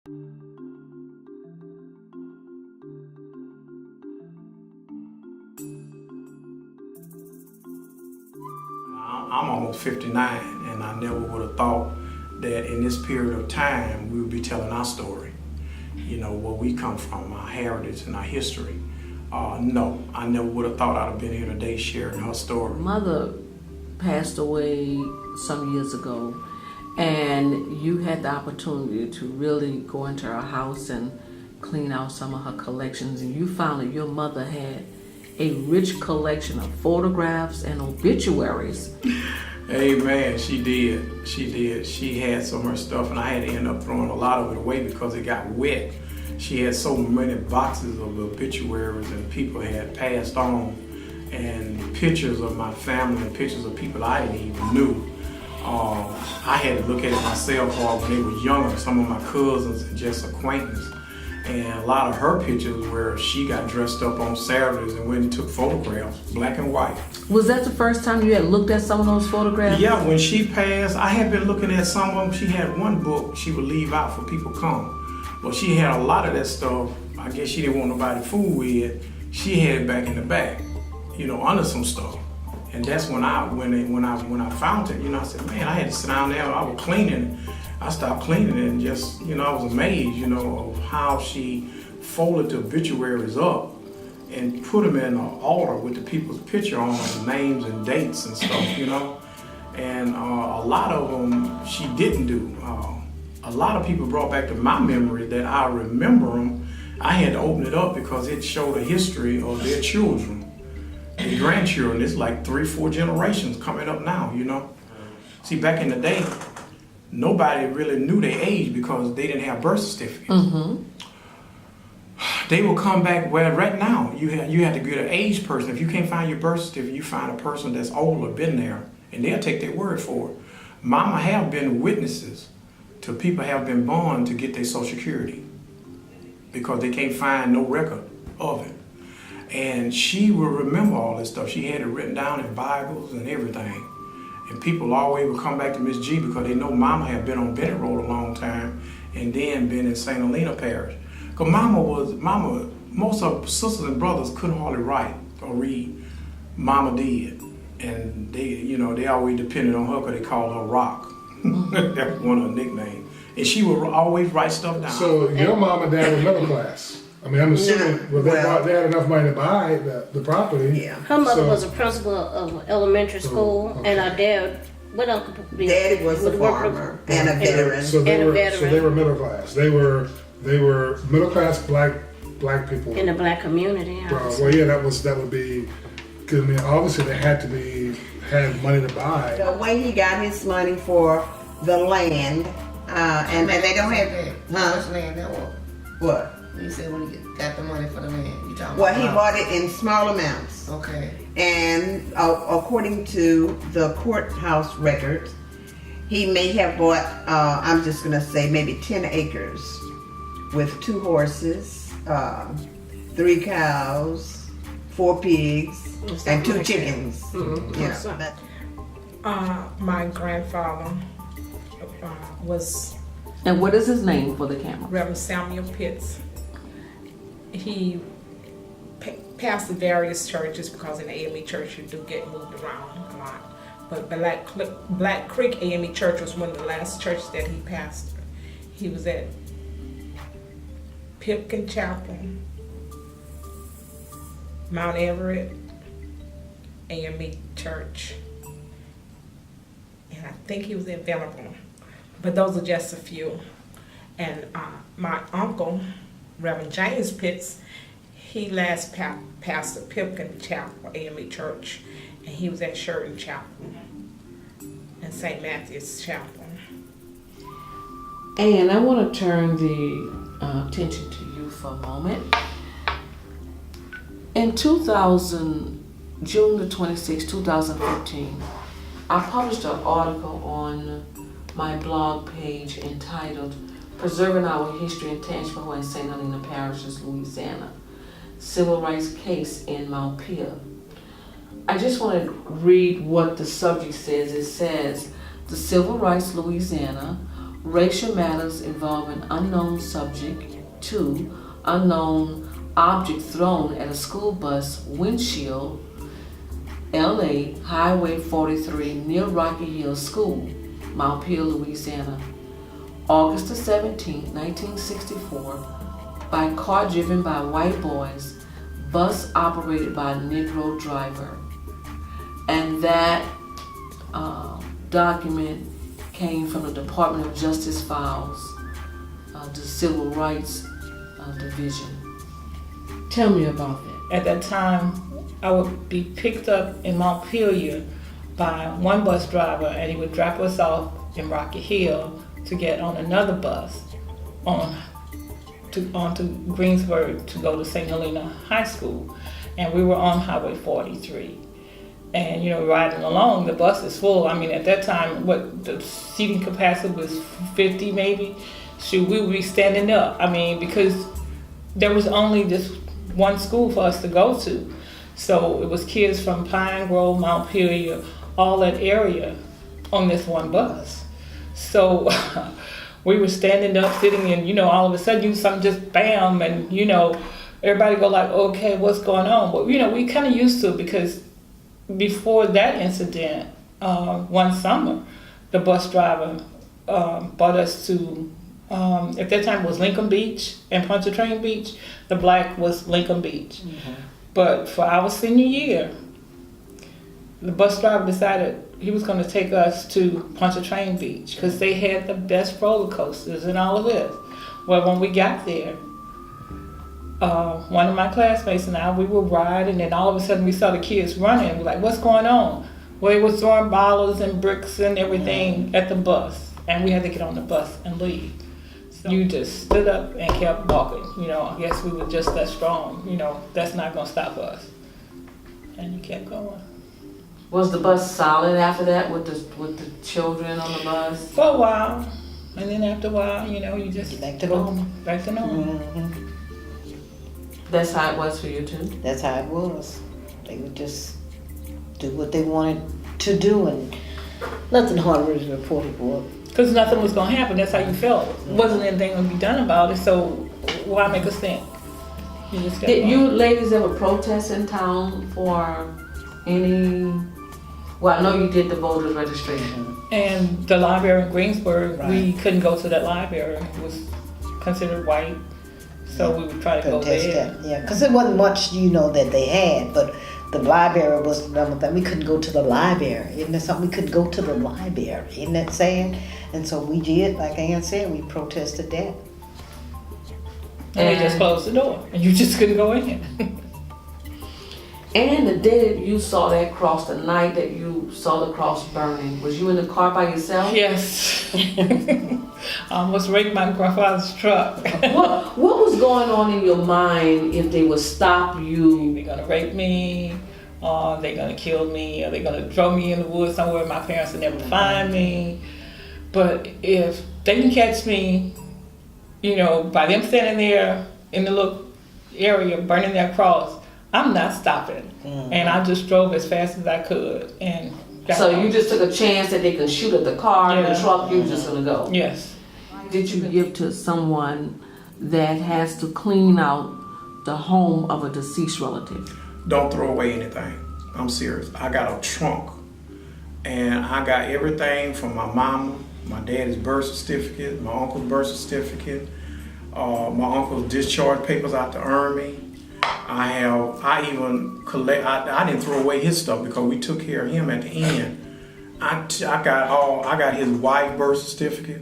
I'm almost 59, and I never would have thought that in this period of time we would be telling our story. You know, where we come from, our heritage and our history. No, I never would have thought I'd have been here today sharing her story. Mother passed away some years ago, and you had the opportunity to really go into her house and clean out some of her collections, and you found that your mother had a rich collection of photographs and obituaries. Amen, she did. She had some of her stuff, and I had to end up throwing a lot of it away because it got wet. She had so many boxes of obituaries and people had passed on, and pictures of my family and pictures of people I didn't even knew. I had to look at it myself when they were younger, some of my cousins and just acquaintances. And a lot of her pictures where she got dressed up on Saturdays and went and took photographs, black and white. Was that the first time you had looked at some of those photographs? Yeah, when she passed, I had been looking at some of them. She had one book she would leave out for people to come. Well, she had a lot of that stuff. I guess she didn't want nobody to fool with it. She had it back in the back, you know, under some stuff. And that's when I found it, you know, I said, man, I had to sit down there. I was cleaning. I stopped cleaning it and just, you know, I was amazed, you know, of how she folded the obituaries up and put them in an order with the people's picture on them, names and dates and stuff, you know. And a lot of them she didn't do. A lot of people brought back to my memory that I remember them. I had to open it up because it showed a history of their children, their grandchildren. It's like 3-4 generations coming up now, you know. See, back in the day, nobody really knew their age because they didn't have birth certificates. Mm-hmm. They will come back, well, right now, you have to get an age person. If you can't find your birth certificate, you find a person that's older, been there, and they'll take their word for it. Mama have been witnesses to people have been born to get their Social Security because they can't find no record of it. And she will remember all this stuff. She had it written down in Bibles and everything. And people always would come back to Miss G because they know Mama had been on Bennett Road a long time and then been in St. Helena Parish. Because Mama, most of her sisters and brothers couldn't hardly write or read. Mama did. And they, you know, they always depended on her because they called her Rock. That was one of her nicknames. And she would always write stuff down. So your mom and dad were middle class. I mean, I'm assuming they had enough money to buy the property. Yeah. Her mother was a principal of elementary school, and her dad, what uncle? Daddy was a farmer and a veteran. So they were middle class. They were middle class black people in the black community. Well, yeah, that would be. Because I mean, obviously they had money to buy. The way he got his money for the land, and they don't have Which land that was? What? You said when he got the money for the land, you talking about? Well, he bought it in small amounts. Okay. And according to the courthouse records, he may have bought, I'm just going to say maybe 10 acres with 2 horses, 3 cows, 4 pigs, and 2 chickens. Mm-hmm. You know. My grandfather was And what is his name for the camera? Reverend Samuel Pitts. He pastored various churches because in the AME church you do get moved around a lot. But Black Creek AME Church was one of the last churches that he pastored. He was at Pipkin Chapel, Mount Everett AME Church, and I think he was at Venerable. But those are just a few. And my uncle, Reverend James Pitts, he last pastored Pipkin Chapel AME Church, and he was at Sheridan Chapel and St. Matthew's Chapel. And I want to turn the attention to you for a moment. In June the 26th, 2015, I published an article on my blog page entitled Preserving Our History in Tangipahoa and St. Helena Parishes, Louisiana, Civil Rights Case in Mount Pia. I just want to read what the subject says. It says, the Civil Rights Louisiana racial matters involving unknown subject. 2, unknown object thrown at a school bus windshield, LA Highway 43 near Rocky Hill School, Mount Peel, Louisiana, August the 17th, 1964, by car driven by white boys, bus operated by a Negro driver. And that document came from the Department of Justice files, the Civil Rights Division. Tell me about that. At that time, I would be picked up in Montpelier by one bus driver, and he would drop us off in Rocky Hill to get on another bus onto Greensburg to go to St. Helena High School. And we were on Highway 43. And, you know, riding along, the bus is full. I mean, at that time, what the seating capacity was 50 maybe. Shoot, we would be standing up. I mean, because there was only this one school for us to go to. So it was kids from Pine Grove, Montpelier, all that area on this one bus. So we were standing up, sitting, and, you know, all of a sudden, something just bam, and, you know, everybody go like, okay, what's going on? But, you know, we kind of used to it because before that incident, one summer, the bus driver brought us to, at that time it was Lincoln Beach and Pontchartrain Beach. The black was Lincoln Beach. Mm-hmm. But for our senior year, the bus driver decided he was going to take us to Pontchartrain Beach because they had the best roller coasters and all of this. Well, when we got there, one of my classmates and I, we were riding, and all of a sudden we saw the kids running. We're like, what's going on? Well, they were throwing bottles and bricks and everything at the bus, and we had to get on the bus and leave. So you just stood up and kept walking. You know, I guess we were just that strong. You know, that's not going to stop us. And you kept going. Was the bus solid after that with the children on the bus? For a while. And then after a while, you know, you just back to normal. Back to normal. Mm-hmm. That's how it was for you too? That's how it was. They would just do what they wanted to do, and nothing harder is reported for. Because nothing was going to happen. That's how you felt. Wasn't anything going to be done about it, so why make a stink? You just kept Did going. you ladies ever protest in town for any? Well, I know you did the voters registration. And the library in Greensburg, Right. we couldn't go to that library. It was considered white, so we would try to go Protest there. that, yeah, because it wasn't much, you know, that they had, but the library was another thing. We couldn't go to the library. Isn't that something? We couldn't go to the library. Isn't that sad? And so we did, like Ann said, we protested that. And they just closed the door, and you just couldn't go in. And the day that you saw that cross, the night that you saw the cross burning, was you in the car by yourself? Yes. I almost wrecked my grandfather's truck. What was going on in your mind if they would stop you? They're gonna rape me, or they're gonna kill me, or they're gonna throw me in the woods somewhere my parents would never find me. But if they can catch me, you know, by them standing there in the little area burning their cross, I'm not stopping. Mm-hmm. And I just drove as fast as I could. And got So home. you just took a chance that they could shoot at the car and the Yeah. truck, you were just gonna go? Yes. Did you give to someone that has to clean out the home of a deceased relative? Don't throw away anything. I'm serious. I got a trunk, and I got everything from my mama, my daddy's birth certificate, my uncle's birth certificate, my uncle's discharge papers out the Army. I didn't throw away his stuff because we took care of him at the end. I got his wife's birth certificate.